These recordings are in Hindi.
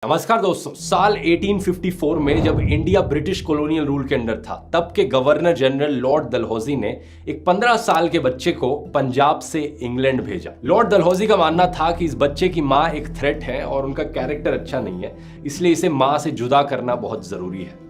नमस्कार दोस्तों। साल 1854 में जब इंडिया ब्रिटिश कॉलोनियल रूल के अंडर था, तब के गवर्नर जनरल लॉर्ड डलहौजी ने एक 15 साल के बच्चे को पंजाब से इंग्लैंड भेजा। लॉर्ड डलहौजी का मानना था कि इस बच्चे की माँ एक थ्रेट है और उनका कैरेक्टर अच्छा नहीं है, इसलिए इसे माँ से जुदा करना बहुत जरूरी है।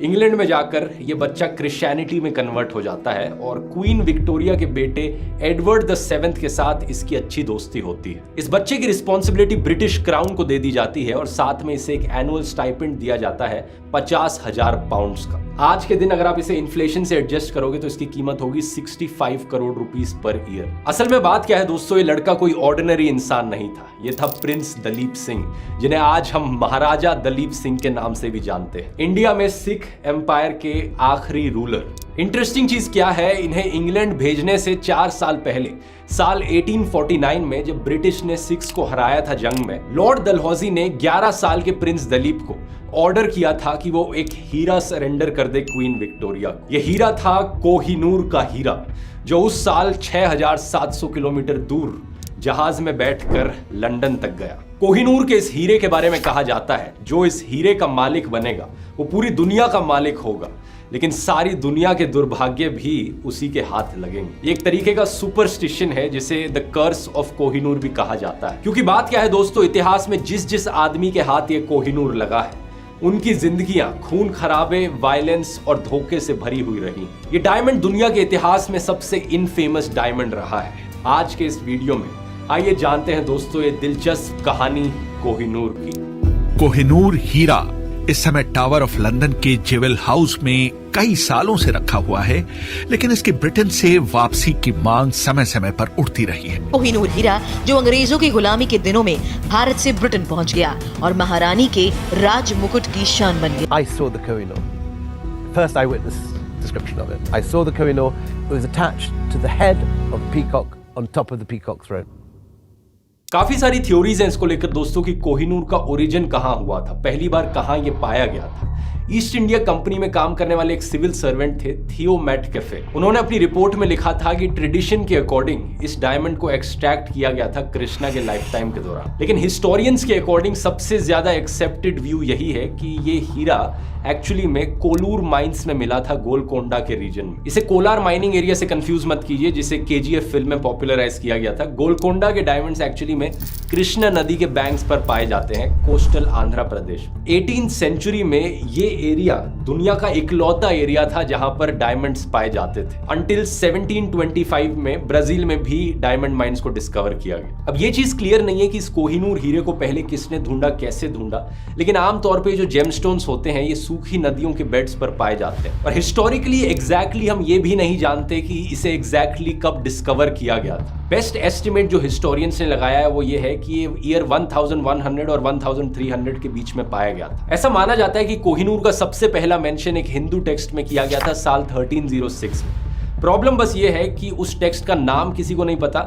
इंग्लैंड में जाकर यह बच्चा क्रिश्चियनिटी में कन्वर्ट हो जाता है और क्वीन विक्टोरिया के बेटे एडवर्ड द 7th के साथ इसकी अच्छी दोस्ती होती है। इस बच्चे की रिस्पॉन्सिबिलिटी ब्रिटिश क्राउन को दे दी जाती है और साथ में इसे एक एनुअल स्टाइपेंड दिया जाता है 50,000 पाउंड्स का। आज के दिन अगर आप इसे इन्फ्लेशन से एडजस्ट करोगे तो इसकी कीमत होगी 65 करोड़ रुपीस पर ईयर। असल में बात क्या है दोस्तों, ये लड़का कोई ऑर्डिनरी इंसान नहीं था, ये था प्रिंस दलीप सिंह, जिन्हें आज हम महाराजा दलीप सिंह के नाम से भी जानते हैं। इंडिया में सिख एम्पायर के आखिरी रूलर। इंटरेस्टिंग चीज क्या है, इन्हें इंग्लैंड भेजने से 4 साल पहले साल 1849 में जब ब्रिटिश ने सिख्स को हराया था जंग में, लॉर्ड डलहौजी ने 11 साल के प्रिंस दलीप को ऑर्डर किया था कि वो एक हीरा सरेंडर कर दे क्वीन विक्टोरिया को। यह हीरा था कोहिनूर का हीरा, जो उस साल 6700 किलोमीटर दूर जहाज में बैठकर लंदन तक गया। कोहिनूर के इस हीरे के बारे में कहा जाता है, जो इस हीरे का मालिक बनेगा वो पूरी दुनिया का मालिक होगा, लेकिन सारी दुनिया के दुर्भाग्य भी उसी के हाथ लगेंगे। एक तरीके का सुपरस्टिशन है जिसे द कर्स ऑफ कोहिनूर भी कहा जाता है। क्योंकि बात क्या है दोस्तों, इतिहास में जिस जिस आदमी के हाथ ये कोहिनूर लगा है, उनकी जिंदगियां खून खराबे, वायलेंस और धोखे से भरी हुई रही। ये डायमंड दुनिया के इतिहास में सबसे इनफेमस डायमंड रहा है। आज के इस वीडियो में आइए जानते हैं दोस्तों ये दिलचस्प कहानी कोहिनूर की। कोहिनूर हीरा इस समय टावर ऑफ लंदन के जेवेल हाउस में कई सालों से रखा हुआ है, लेकिन इसकी ब्रिटेन से वापसी की मांग समय समय पर उठती रही है। कोहिनूर हीरा जो अंग्रेजों की गुलामी के दिनों में भारत से ब्रिटेन पहुंच गया और महारानी के राज मुकुट की शान बन गया। I saw the Kohinoor. First eyewitness description of it. I saw the Kohinoor. It was attached to the head of a peacock on top of the peacock throne. काफी सारी थ्योरीज हैं इसको लेकर दोस्तों कि कोहिनूर का ओरिजिन कहां हुआ था, पहली बार कहां ये पाया गया था। ईस्ट इंडिया कंपनी में काम करने वाले एक सिविल सर्वेंट थे, थियो मैटकैफे। उन्होंने अपनी रिपोर्ट में लिखा था कि ट्रेडिशन के अकॉर्डिंग इस डायमंड को एक्सट्रैक्ट किया गया था कृष्णा के लाइफ टाइम के दौरान, लेकिन हिस्टोरियंस के अकॉर्डिंग सबसे ज्यादा एक्सेप्टेड व्यू यही है कि ये हीरा एक्चुअली में कोलूर माइंस में मिला था, गोलकोंडा के रीजन में। इसे कोलार माइनिंग एरिया से कंफ्यूज मत कीजिए, जिसे केजीएफ फिल्म में पॉपुलराइज किया गया था। गोलकोंडा के डायमंड्स एक्चुअली में कृष्णा नदी के बैंक्स पर पाए जाते हैं, coastal Andhra Pradesh. 18th century में ये एरिया दुनिया का इकलौता एरिया था जहां पर डायमंड्स पाए जाते थे। अंटिल 1725 में ब्राजील में भी डायमंड माइंस को डिस्कवर किया गया। अब ये चीज क्लियर नहीं है कि इस कोहिनूर हीरे को पहले किसने ढूंढा, कैसे ढूंढा, लेकिन आमतौर पर जो जेमस्टोन्स होते हैं ये सूखी नदियों के बेड्स पर पाए जाते हैं। और हिस्टोरिकली एग्जैक्टली हम ये भी नहीं जानते कि इसे एग्जैक्टली कब डिस्कवर किया गया था। बेस्ट एस्टिमेट जो हिस्टोरियंस ने लगाया है वो ये है कि ये ईयर 1100 और 1300 के बीच में पाया गया था। ऐसा माना जाता है कि कोहिनूर का सबसे पहला मेंशन एक हिंदू टेक्स्ट में किया गया था साल 1306 में। प्रॉब्लम बस ये है कि उस टेक्स्ट का नाम किसी को नहीं पता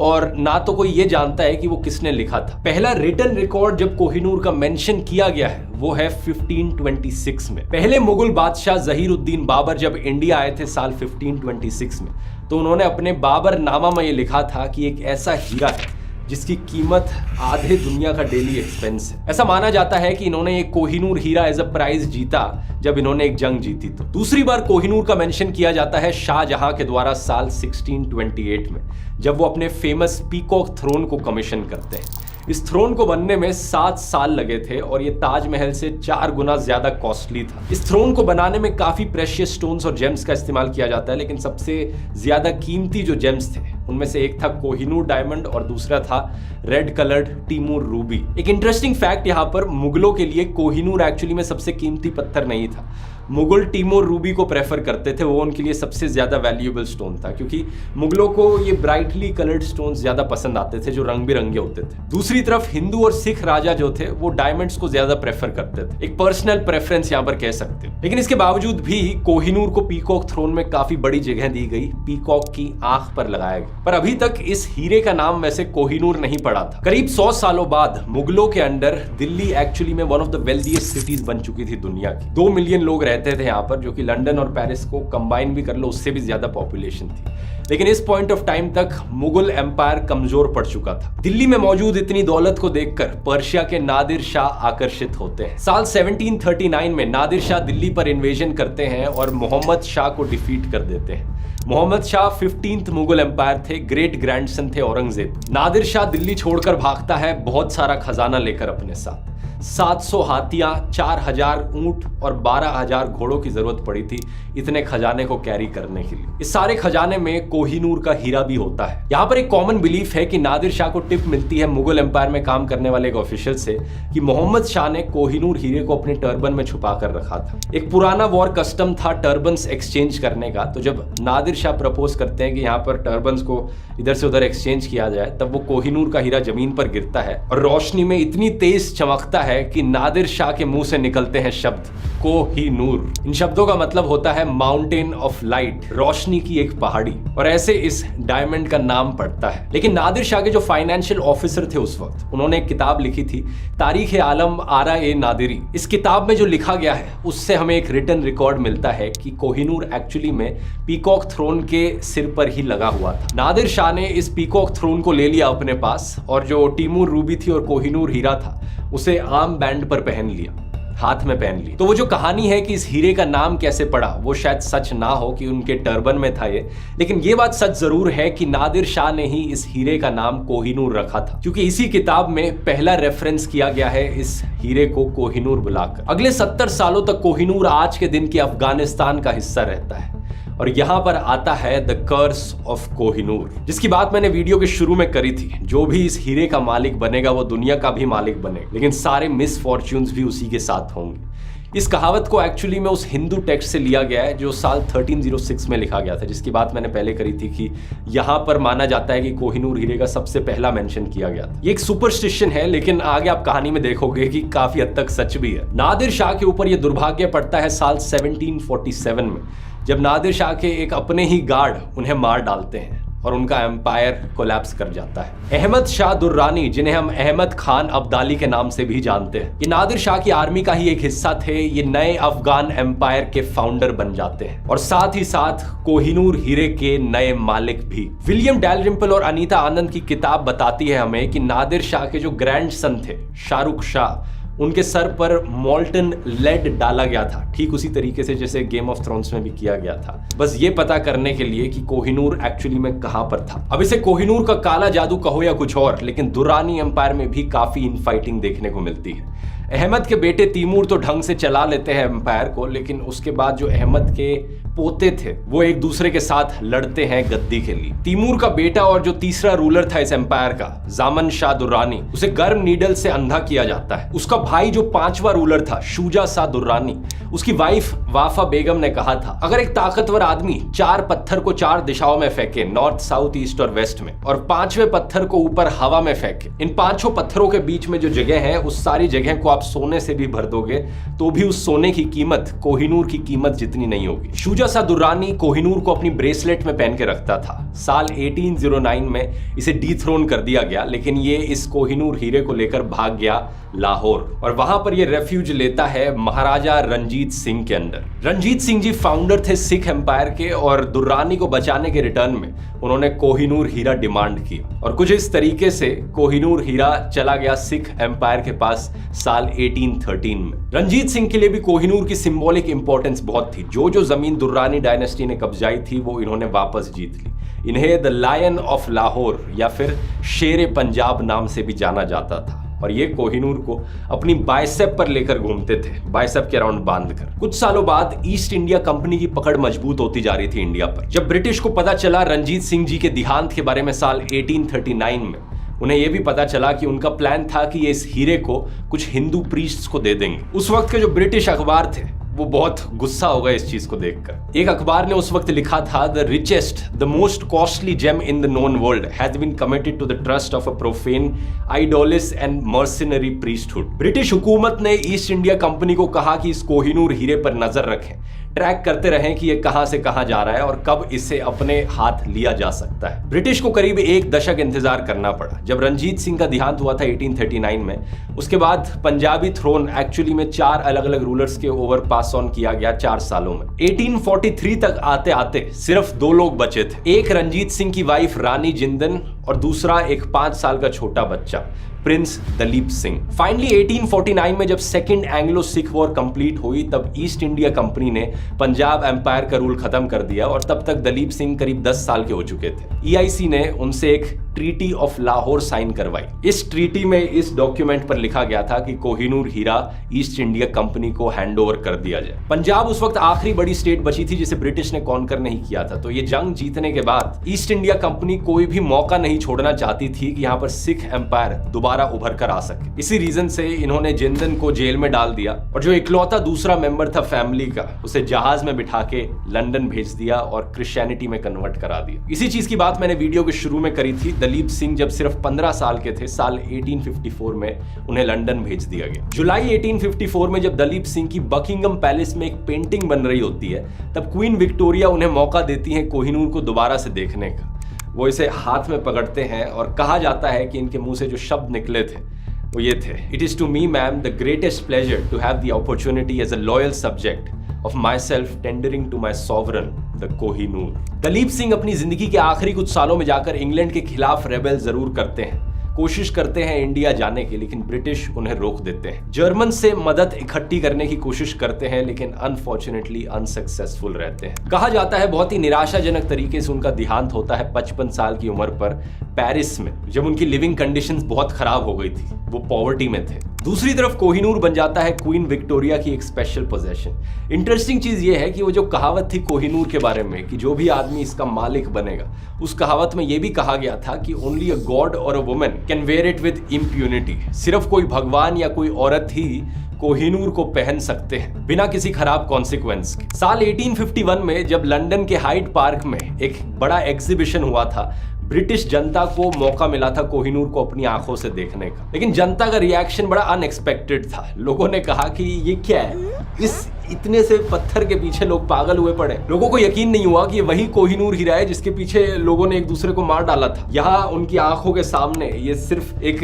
और ना तो कोई ये जानता है कि वो किसने लिखा था। पहला रिटन रिकॉर्ड जब कोहिनूर का मेंशन किया गया है वो है 1526 में। पहले मुगल बादशाह जहीरुद्दीन बाबर जब इंडिया आए थे साल 1526 में, तो उन्होंने अपने बाबर नामा में ये लिखा था कि एक ऐसा हीरा है जिसकी कीमत आधे दुनिया का डेली एक्सपेंस है। ऐसा माना जाता है कि इन्होंने एक कोहिनूर हीरा एज अ प्राइज जीता जब इन्होंने एक जंग जीती। तो दूसरी बार कोहिनूर का मेंशन किया जाता है शाहजहां के द्वारा साल 1628 में, जब वो अपने फेमस पीकॉक थ्रोन को कमीशन करते हैं। इस थ्रोन को बनने में 7 साल लगे थे और ये ताजमहल से 4 गुना ज्यादा कॉस्टली था। इस थ्रोन को बनाने में काफी प्रेशियस स्टोन्स और जेम्स का इस्तेमाल किया जाता है, लेकिन सबसे ज्यादा कीमती जो जेम्स थे उनमें से एक था कोहिनूर डायमंड और दूसरा था रेड कलर्ड टिमूर रूबी। एक इंटरेस्टिंग फैक्ट यहाँ पर, मुगलों के लिए कोहिनूर एक्चुअली में सबसे कीमती पत्थर नहीं था। मुगल टिमूर रूबी को प्रेफर करते थे, वो उनके लिए सबसे ज्यादा वैल्यूएबल स्टोन था, क्योंकि मुगलों को ये ब्राइटली कलर्ड स्टोन्स ज्यादा पसंद आते थे जो रंग बिरंगे होते थे। दूसरी तरफ हिंदू और सिख राजा जो थे वो डायमंड्स को ज्यादा प्रेफर करते थे, एक पर्सनल प्रेफरेंस यहाँ पर कह सकते हो। लेकिन इसके बावजूद भी कोहिनूर को पीकॉक थ्रोन में काफी बड़ी जगह दी गई, पीकॉक की आंख पर लगाया गया। पर अभी तक इस हीरे का नाम वैसे कोहिनूर नहीं पड़ा था। करीब 100 सालों बाद मुगलों के अंडर दिल्ली एक्चुअली में one of the wealthiest cities बन चुकी थी दुनिया की। 2 मिलियन लोग रहते थे यहाँ पर, जो कि लंदन और पेरिस को कंबाइन भी कर लो उससे भी ज्यादा पॉपुलेशन थी। लेकिन इस पॉइंट ऑफ टाइम तक मुगल एम्पायर कमजोर पड़ चुका था। दिल्ली में मौजूद इतनी दौलत को देखकर पर्शिया के नादिर शाह आकर्षित होते हैं। साल 1739 में नादिर शाह दिल्ली पर इन्वेजन करते हैं और मोहम्मद शाह को डिफीट कर देते हैं। मोहम्मद शाह 15th मुगल एम्पायर थे, ग्रेट ग्रैंडसन थे औरंगजेब। नादिर शाह दिल्ली छोड़कर भागता है बहुत सारा खजाना लेकर अपने साथ। 700 हाथियां, 4000 ऊंट और 12000 घोड़ों की जरूरत पड़ी थी इतने खजाने को कैरी करने के लिए। इस सारे खजाने में कोहिनूर का हीरा भी होता है। यहाँ पर एक कॉमन बिलीफ है कि नादिर शाह को टिप मिलती है मुगल एम्पायर में काम करने वाले एक ऑफिशियल से कि मोहम्मद शाह ने कोहिनूर हीरे को अपने टर्बन में छुपा कर रखा था। एक पुराना वॉर कस्टम था टर्बन्स एक्सचेंज करने का, तो जब नादिर शाह प्रपोज करते हैं कि यहाँ पर टर्बन्स को इधर से उधर एक्सचेंज किया जाए, तब वो कोहिनूर का हीरा जमीन पर गिरता है और रोशनी में इतनी तेज चमकता है कि नादिर शाह के मुंह से निकलते हैं शब्द कोहिनूर। इन शब्दों का मतलब होता है माउंटेन ऑफ लाइट, रोशनी की एक पहाड़ी, और ऐसे इस डायमंड का नाम पड़ता है। लेकिन नादिर शाह के जो फाइनेंशियल ऑफिसर थे उस वक्त, उन्होंने एक किताब लिखी थी तारीख आलम आरा ए नादिरी। इस किताब में जो लिखा गया है उससे हमें एक रिटन रिकॉर्ड मिलता है कि कोहिनूर एक्चुअली में पीकॉक थ्रोन के सिर पर ही लगा हुआ था। नादिर शाह ने इस पीकॉक थ्रोन को ले लिया अपने पास और जो टीमूर रूबी थी और कोहिनूर हीरा था उसे आर्म बैंड पर पहन लिया, हाथ में पहन ली। तो वो जो कहानी है कि इस हीरे का नाम कैसे पड़ा, वो शायद सच ना हो कि उनके टर्बन में था ये, लेकिन ये बात सच जरूर है कि नादिर शाह ने ही इस हीरे का नाम कोहिनूर रखा था, क्योंकि इसी किताब में पहला रेफरेंस किया गया है इस हीरे को कोहिनूर बुलाकर। अगले 70 सालों तक कोहिनूर आज के दिन के अफगानिस्तान का हिस्सा रहता है और यहां पर आता है द कर्स ऑफ कोहिनूर, जिसकी बात मैंने वीडियो के शुरू में करी थी। जो भी इस हीरे का मालिक बनेगा वो दुनिया का भी मालिक बनेगा, लेकिन सारे मिसफॉर्च्यून्स भी उसी के साथ होंगे। इस कहावत को एक्चुअली में उस हिंदू टेक्स्ट से लिया गया है जो साल 1306 में लिखा गया था, जिसकी बात मैंने पहले करी थी कि यहां पर माना जाता है कि कोहिनूर हीरे का सबसे पहला मेंशन किया गया था। ये एक सुपरस्टिशन है, लेकिन आगे आप कहानी में देखोगे कि काफी हद तक सच भी है। नादिर शाह के ऊपर यह दुर्भाग्य पड़ता है साल 1747 में, जब नादिर शाह के एक अपने ही गार्ड उन्हें मार डालते हैं और उनका एम्पायर कोलैप्स कर जाता है। अहमद शाह दुर्रानी, जिन्हें हम अहमद खान अब्दाली के नाम से भी जानते हैं, ये नादिर शाह की आर्मी का ही एक हिस्सा थे। ये नए अफगान एम्पायर के फाउंडर बन जाते हैं और साथ ही साथ कोहिनूर हीरे के नए मालिक भी। विलियम डैलरिम्पल और अनीता आनंद की किताब बताती है हमें कि नादिर शाह के जो ग्रैंड सन थे शाहरुख शाह, उनके सर पर मोल्टन लेड डाला गया था, ठीक उसी तरीके से जैसे गेम ऑफ थ्रोन्स में भी किया गया था, बस ये पता करने के लिए कि कोहिनूर एक्चुअली में कहां पर था। अब इसे कोहिनूर का काला जादू कहो या कुछ और, लेकिन दुर्रानी एम्पायर में भी काफी इनफाइटिंग देखने को मिलती है। अहमद के बेटे तीमूर तो ढंग से चला लेते हैं एम्पायर को, लेकिन उसके बाद जो अहमद के पोते थे वो एक दूसरे के साथ लड़ते हैं गद्दी के लिए। तीमूर का बेटा और जो तीसरा रूलर था इस एम्पायर का, जामन शाह दुर्रानी, उसे गर्म नीडल से अंधा किया जाता है। उसका भाई जो 5वां रूलर था शुजा शाह दुर्रानी, उसकी वाइफ वाफा बेगम ने कहा था अगर एक ताकतवर आदमी 4 पत्थर को 4 दिशाओं में फेंके, नॉर्थ, साउथ, ईस्ट और वेस्ट में, और 5वें पत्थर को ऊपर हवा में फेंके, इन 5 पत्थरों के बीच में जो जगह है उस सारी जगह को आप सोने से भी भर दोगे तो भी उस सोने की कीमत कोहिनूर की कीमत जितनी नहीं होगी। शुजा शाह दुर्रानी कोहिनूर को अपनी ब्रेसलेट में पहन के रखता था। साल 1809 में इसे डीथ्रोन कर दिया गया, लेकिन ये इस कोहिनूर हीरे को लेकर भाग गया लाहौर और वहां पर ये रेफ्यूज लेता है महाराजा रणजीत सिंह के अंडर। रणजीत सिंह जी फाउंडर थे सिख एम्पायर के और दुर्रानी को बचाने के रिटर्न में उन्होंने कोहिनूर हीरा डिमांड किया और कुछ इस तरीके से कोहिनूर हीरा चला गया सिख एम्पायर के पास साल 1813 में। रणजीत सिंह के लिए भी कोहिनूर की सिंबॉलिक इंपॉर्टेंस बहुत थी। जो जमीन दुर्रानी डायनेस्टी ने कब्जाई थी वो इन्होंने वापस जीत ली। इन्हें द लायन ऑफ लाहौर या फिर शेर पंजाब नाम से भी जाना जाता था और ये कोहिनूर को अपनी बाइसेप पर लेकर घूमते थे, बाइसेप के अराउंड बांधकर। कुछ सालों बाद ईस्ट इंडिया कंपनी की पकड़ मजबूत होती जा रही थी इंडिया पर। जब ब्रिटिश को पता चला रणजीत सिंह जी के देहांत के बारे में साल 1839 में, उन्हें यह भी पता चला कि उनका प्लान था कि ये इस हीरे को कुछ हिंदू प्रीस्ट्स को दे देंगे। उस वक्त के जो ब्रिटिश अखबार थे वो बहुत गुस्सा हो गए इस चीज को देखकर। एक अखबार ने उस वक्त लिखा था the richest, the most costly gem in the known world has been committed to the trust of a profane, idolatrous and mercenary priesthood. British हुकूमत ने ईस्ट इंडिया कंपनी को कहा कि इस कोहिनूर हीरे पर नजर रखें, ट्रैक करते रहें कि ये कहां से कहां जा रहा है और कब इसे अपने हाथ लिया जा सकता है। ब्रिटिश को करीब एक दशक इंतजार करना पड़ा। जब रंजीत सिंह का देहांत हुआ था 1839 में, उसके बाद पंजाबी थ्रोन एक्चुअली में 4 अलग अलग रूलर्स के ओवर पास ऑन किया गया 4 सालों में। 1843 तक आते आते सिर्फ 2 लोग बचे थे, एक रंजीत सिंह की वाइफ रानी जिंदन और दूसरा एक 5 साल का छोटा बच्चा प्रिंस दलीप सिंह। फाइनली 1849 में जब second Anglo Sikh war complete हुई, तब ईस्ट इंडिया कंपनी ने पंजाब एम्पायर का रूल खत्म कर दिया और तब तक दलीप सिंह करीब 10 साल के हो चुके थे। EIC ने उनसे एक ट्रीटी ऑफ लाहौर साइन करवाई। इस ट्रीटी में इस डॉक्यूमेंट पर लिखा गया था कि कोहिनूर हीरा ईस्ट इंडिया कंपनी को हैंडओवर कर दिया जाए। पंजाब उस वक्त आखिरी बड़ी स्टेट बची थी जिसे ब्रिटिश ने कॉन्कर नहीं किया था, तो ये जंग जीतने के बाद ईस्ट इंडिया कंपनी कोई भी मौका नहीं छोड़ना चाहती थी कि यहाँ पर सिख एम्पायर दोबारा उभर कर आ सके। इसी रीजन से इन्होंने जिंदन को जेल में डाल दिया और जो इकलौता दूसरा मेंबर था फैमिली का, उसे जहाज में बिठा के लंदन भेज दिया और क्रिश्चियनिटी में कन्वर्ट करा दिया। इसी चीज की बात मैंने वीडियो के शुरू में करी थी। दलीप सिंह जब सिर्फ 15 साल के थे, साल 1854 में उन्हें लंदन भेज दिया गया। जुलाई 1854 में जब दलीप सिंह की बकिंगम पैलेस में एक पेंटिंग बन रही होती है, तब क्वीन विक्टोरिया उन्हें मौका देती है कोहिनूर को दोबारा से देखने का। वो इसे हाथ में पकड़ते हैं और कहा जाता है कि इनके मुंह से जो शब्द निकले थे वो ये थे, "It is to me, ma'am, the greatest pleasure to have the opportunity as a loyal subject of myself tendering to my sovereign, the Kohinoor." Dalip Singh अपनी जिंदगी के आखिरी कुछ सालों में जाकर इंग्लैंड के खिलाफ रेबेल जरूर करते हैं, कोशिश करते हैं इंडिया जाने की, लेकिन ब्रिटिश उन्हें रोक देते हैं। जर्मन से मदद इकट्ठी करने की कोशिश करते हैं, लेकिन अनफॉर्चुनेटली अनसक्सेसफुल रहते हैं। कहा जाता है बहुत ही निराशाजनक तरीके से उनका देहांत होता है 55 साल की उम्र पर पेरिस में, जब उनकी लिविंग कंडीशंस बहुत खराब हो गई थी, वो पॉवर्टी में थे। दूसरी तरफ कोहिनूर बन जाता है क्वीन विक्टोरिया की एक स्पेशल पोजेशन। इंटरेस्टिंग चीज ये है कि वो जो कहावत थी कोहिनूर के बारे में कि जो भी आदमी इसका मालिक बनेगा, उस कहावत में ये भी कहा गया था कि ओनली अ गॉड और a woman can wear it with impunity. सिर्फ कोई भगवान या कोई औरत ही कोहिनूर को पहन सकते हैं बिना किसी खराब कॉन्सिक्वेंस के। साल 1851 में जब लंदन के हाइड पार्क में एक बड़ा एग्जीबिशन हुआ था, ब्रिटिश जनता को मौका मिला था कोहिनूर को अपनी आंखों से देखने का, लेकिन जनता का रिएक्शन बड़ा अनएक्सपेक्टेड था। लोगों ने कहा कि ये क्या है, इस इतने से पत्थर के पीछे लोग पागल हुए पड़े। लोगों को यकीन नहीं हुआ कि ये वही कोहिनूर हीरा है जिसके पीछे लोगों ने एक दूसरे को मार डाला था। यहाँ उनकी आंखों के सामने ये सिर्फ एक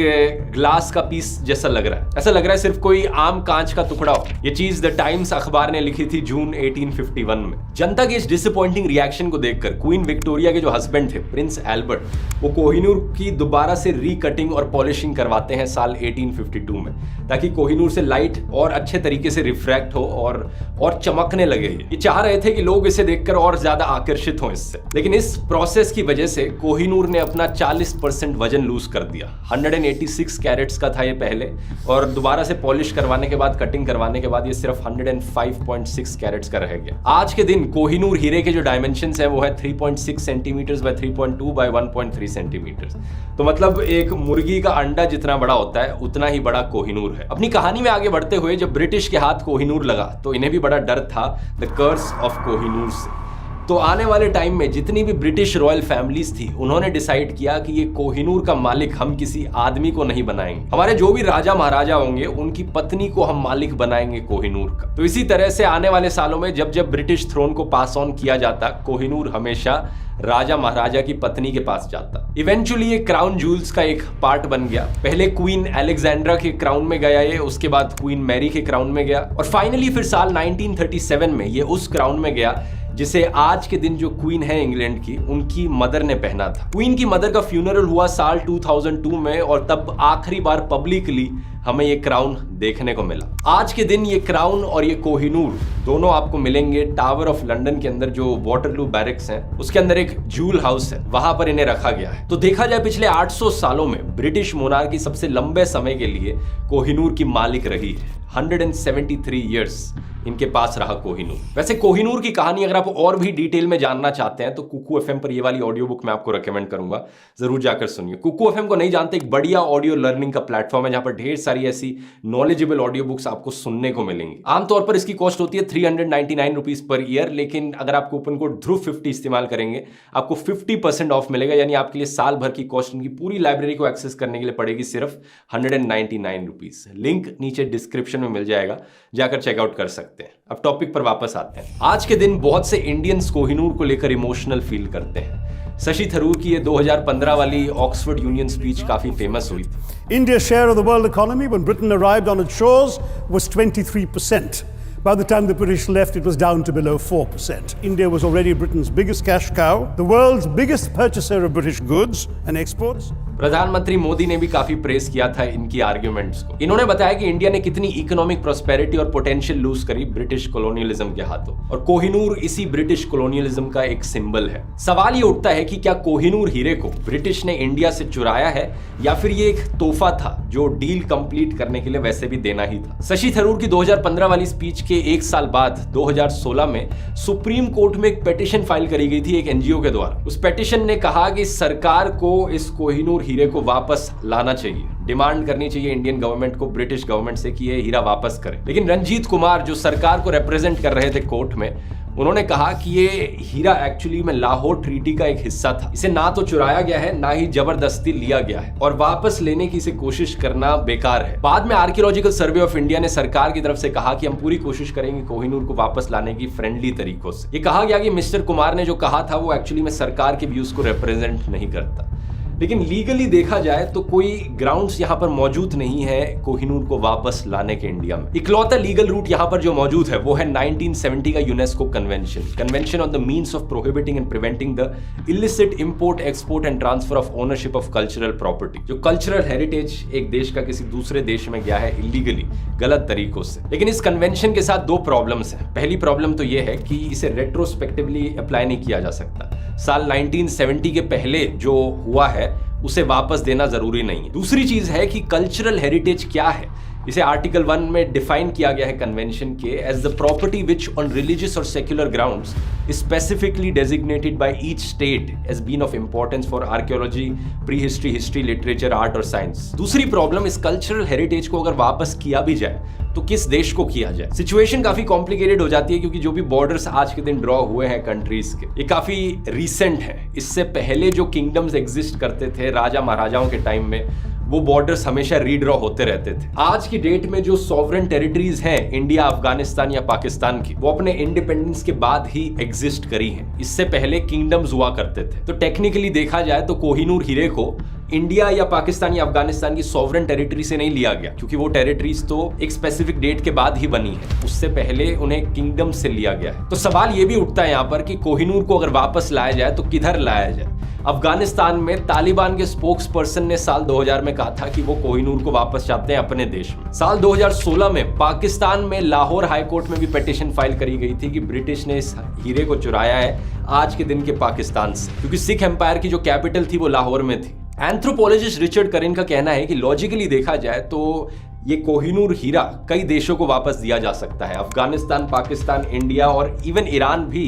ग्लास का पीस जैसा लग रहा है, ऐसा लग रहा है सिर्फ कोई आम कांच का टुकड़ा हो। ये चीज द टाइम्स अखबार ने लिखी थी जून 1851 में। जनता के इस डिसअपॉइंटिंग रिएक्शन को देखकर क्वीन विक्टोरिया के जो हस्बैंड थे प्रिंस एल्बर्ट, वो कोहिनूर की दोबारा से रीकटिंग और पॉलिशिंग करवाते हैं साल 1852 में, ताकि कोहिनूर से लाइट और अच्छे तरीके से रिफ्रैक्ट हो और चमकने लगे। ये चाह रहे थे कि लोग इसे देखकर और ज्यादा आकर्षित हों इससे, लेकिन इस प्रोसेस की वजह से कोहिनूर ने अपना 40% वजन लूज कर दिया। 186 कैरेट्स का था ये पहले, और दोबारा से पॉलिश करवाने के बाद, कटिंग करवाने के बाद ये सिर्फ 105.6 कैरेट्स का रह गया। आज के दिन कोहिनूर हीरे के जो डायमेंशंस हैं वो है 3.6 सेंटीमीटर्स बाय 3.2 बाय 1.3 सेंटीमीटर्स। तो मतलब एक मुर्गी का अंडा जितना बड़ा होता है उतना ही बड़ा कोहिनूर है। अपनी कहानी में आगे बढ़ते हुए, जब ब्रिटिश के हाथ कोहिनूर लगा तो इन्हें भी बड़ा डर था द कर्स ऑफ कोहिनूर से। तो आने वाले टाइम में जितनी भी ब्रिटिश रॉयल फैमिलीज थी, उन्होंने डिसाइड किया कि ये कोहिनूर का मालिक हम किसी आदमी को नहीं बनाएंगे, हमारे जो भी राजा महाराजा होंगे उनकी पत्नी को हम मालिक बनाएंगे कोहिनूर का। तो इसी तरह से आने वाले सालों में जब जब ब्रिटिश थ्रोन को पास ऑन किया जाता, कोहिनूर हमेशा राजा महाराजा की पत्नी के पास जाता। इवेंचुअली ये क्राउन जूल्स का एक पार्ट बन गया। पहले क्वीन अलेक्जेंड्रा के क्राउन में गया ये, उसके बाद क्वीन मैरी के क्राउन में गया, और फाइनली फिर साल 1937 में ये उस क्राउन में गया जिसे आज के दिन जो क्वीन है इंग्लैंड की, उनकी मदर ने पहना था। क्वीन की मदर का फ्यूनरल हुआ साल 2002 में, और तब आखिरी बार पब्लिकली हमें ये क्राउन देखने को मिला। आज के दिन ये क्राउन और ये कोहिनूर दोनों आपको मिलेंगे टावर ऑफ लंदन के अंदर, जो वाटरलू बैरिक्स है उसके अंदर एक जूल हाउस है, वहां पर इन्हें रखा गया है। तो देखा जाए पिछले 800 सालों में ब्रिटिश मोनार्की सबसे लंबे समय के लिए कोहिनूर की मालिक रही है। 173 ईयर्स इनके पास रहा कोहिनूर। वैसे कोहिनूर की कहानी अगर आप और भी डिटेल में जानना चाहते हैं तो कुकू एफएम पर ये वाली ऑडियो बुक मैं आपको रेकमेंड करूंगा, जरूर जाकर सुनिए। कुकू एफएम को नहीं जानते, एक बढ़िया ऑडियो लर्निंग का प्लेटफॉर्म है जहां पर ढेर सारी ऐसी नॉलेजेबल ऑडियो बुक्स आपको सुनने को मिलेंगी। आमतौर पर इसकी कॉस्ट होती है 399 रुपीज पर ईयर, लेकिन अगर आप कूपन कोड ध्रुव50 इस्तेमाल करेंगे आपको 50% ऑफ मिलेगा, यानी आपके लिए साल भर की कॉस्ट इनकी पूरी लाइब्रेरी को एक्सेस करने के लिए पड़ेगी सिर्फ 199 रुपीज। लिंक नीचे डिस्क्रिप्शन में मिल जाएगा, जाकर चेकआउट कर सकते हैं। सकते हैं। अब टॉपिक पर वापस आते हैं। आज के दिन बहुत से इंडियंस कोहिनूर को लेकर इमोशनल फील करते हैं। शशि थरूर की ये 2015 वाली ऑक्सफोर्ड यूनियन स्पीच काफी फेमस हुई थी। India's share of the world economy when Britain arrived on its shores was 23%. By the time the British left, it was down to below 4%. India was already Britain's biggest cash cow, the world's biggest purchaser of British goods and exports. प्रधानमंत्री मोदी ने भी काफी प्रेस किया था इनकी आर्ग्यूमेंट्स को। इन्होंने बताया कि इंडिया ने कितनी इकोनॉमिक प्रोस्पेरिटी और पोटेंशियल लूज करी ब्रिटिश कॉलोनियलिज्म के हाथों, और कोहिनूर इसी ब्रिटिश कॉलोनियलिज्म का एक सिंबल है। सवाल ये उठता है कि क्या कोहिनूर हीरे को ब्रिटिश ने इंडिया से चुराया है या फिर ये एक तोहफा था जो डील कंप्लीट करने के लिए वैसे भी देना ही था। शशि थरूर की 2015 वाली स्पीच के एक साल बाद 2016 में सुप्रीम कोर्ट में एक पेटिशन फाइल करी गई थी एक एनजीओ के द्वारा। उस पेटिशन ने कहा कि सरकार को इस कोहिनूर हीरे को वापस लाना चाहिए, डिमांड करनी चाहिए इंडियन गवर्नमेंट को ब्रिटिश गवर्नमेंट से कि ये हीरा वापस करे। लेकिन रंजीत कुमार जो सरकार को रिप्रेजेंट कर रहे थे कोर्ट में, उन्होंने कहा कि ये हीरा एक्चुअली में लाहौर ट्रीटी का एक हिस्सा था, इसे ना तो चुराया गया है ना ही जबरदस्ती लिया गया है, और वापस लेने की इसे कोशिश करना बेकार है। बाद में आर्कियोलॉजिकल सर्वे ऑफ इंडिया ने सरकार की तरफ से कहा कि हम पूरी कोशिश करेंगे कोहिनूर को वापस लाने की फ्रेंडली तरीकों से। ये कहा गया कि मिस्टर कुमार ने जो कहा था वो एक्चुअली में सरकार के व्यूज को रिप्रेजेंट नहीं करता। लेकिन लीगली देखा जाए तो कोई ग्राउंड्स यहां पर मौजूद नहीं है कोहिनूर को वापस लाने के इंडिया में। इकलौता लीगल रूट यहां पर जो मौजूद है वो है 1970 का UNESCO convention on the means of prohibiting and preventing the illicit import, export and transfer of ownership of cultural property. जो कल्चरल हेरिटेज एक देश का किसी दूसरे देश में गया है इलीगली, गलत तरीकों से। लेकिन इस कन्वेंशन के साथ दो प्रॉब्लम्स हैं। पहली प्रॉब्लम तो यह है कि इसे रेट्रोस्पेक्टिवली अप्लाई नहीं किया जा सकता। साल 1970 के पहले जो हुआ है उसे वापस देना जरूरी नहीं है। दूसरी चीज है कि कल्चरल हेरिटेज क्या है। इसे आर्टिकल 1 में डिफाइन किया गया है कन्वेंशन के as the property which on religious और secular grounds specifically designated by each state as been of importance for archaeology, prehistory, history, literature, art और साइंस। दूसरी प्रॉब्लम, इस कल्चरल हेरिटेज को अगर वापस किया भी जाए तो किस देश को किया जाए। सिचुएशन काफी कॉम्प्लिकेटेड हो जाती है क्योंकि जो भी बॉर्डर्स आज के दिन ड्रॉ हुए हैं कंट्रीज के, ये काफी रीसेंट है। इससे पहले जो किंगडम्स एग्जिस्ट करते थे राजा महाराजाओं के टाइम में, वो बॉर्डर्स हमेशा रीड्रॉ होते रहते थे। आज की डेट में जो सॉवरेन टेरिटरीज हैं इंडिया, अफगानिस्तान या पाकिस्तान की, वो अपने इंडिपेंडेंस के बाद ही एग्जिस्ट करी हैं। इससे पहले किंगडम्स हुआ करते थे। तो टेक्निकली देखा जाए तो कोहिनूर हीरे को इंडिया या पाकिस्तान या अफगानिस्तान की सॉवरेन टेरिटरी से नहीं लिया गया, क्योंकि वो टेरिटरीज तो एक स्पेसिफिक डेट के बाद ही बनी है, उससे पहले उन्हें किंगडम से लिया गया है। तो सवाल ये भी उठता है यहाँ पर कि कोहिनूर को अगर वापस लाया जाए तो किधर लाया जाए। अफगानिस्तान में तालिबान के स्पोक्स पर्सन ने साल 2000 में कहा था कि वो कोहिनूर को वापस चाहते हैं अपने देश में। साल 2016 में पाकिस्तान में लाहौर हाई कोर्ट में भी पिटीशन फाइल करी गई थी कि ब्रिटिश ने इस हीरे को चुराया है आज के दिन के पाकिस्तान से, क्योंकि सिख एम्पायर की जो कैपिटल थी वो लाहौर में थी। एंथ्रोपोलॉजिस्ट रिचर्ड करिन का कहना है कि लॉजिकली देखा जाए तो ये कोहिनूर हीरा कई देशों को वापस दिया जा सकता है। अफगानिस्तान, पाकिस्तान, इंडिया और इवन ईरान भी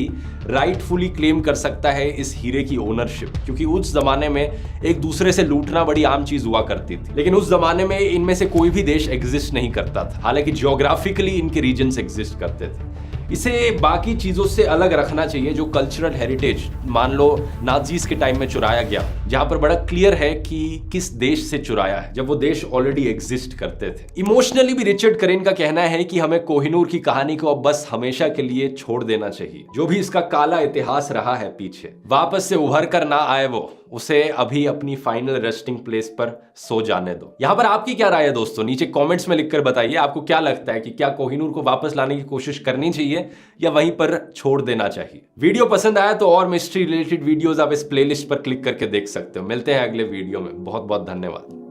राइटफुली क्लेम कर सकता है इस हीरे की ओनरशिप, क्योंकि उस जमाने में एक दूसरे से लूटना बड़ी आम चीज हुआ करती थी। लेकिन उस जमाने में इनमें से कोई भी देश एग्जिस्ट नहीं करता था, हालांकि जियोग्राफिकली इनके रीजन्स एग्जिस्ट करते थे। इसे बाकी चीजों से अलग रखना चाहिए जो कल्चरल हेरिटेज मान लो नाजीज के टाइम में चुराया गया, जहां पर बड़ा क्लियर है कि किस देश से चुराया है, जब वो देश ऑलरेडी एग्जिस्ट करते थे। इमोशनली भी रिचर्ड करिन का कहना है कि हमें कोहिनूर की कहानी को अब बस हमेशा के लिए छोड़ देना चाहिए। जो भी इसका काला इतिहास रहा है पीछे, वापस से उभर कर ना आए वो, उसे अभी अपनी फाइनल रेस्टिंग प्लेस पर सो जाने दो। यहां पर आपकी क्या राय है दोस्तों, नीचे कमेंट्स में लिखकर बताइए। आपको क्या लगता है कि क्या कोहिनूर को वापस लाने की कोशिश करनी चाहिए या वहीं पर छोड़ देना चाहिए। वीडियो पसंद आया तो और मिस्ट्री रिलेटेड वीडियोस आप इस प्लेलिस्ट पर क्लिक करके देख सकते हो। मिलते हैं अगले वीडियो में। बहुत बहुत धन्यवाद।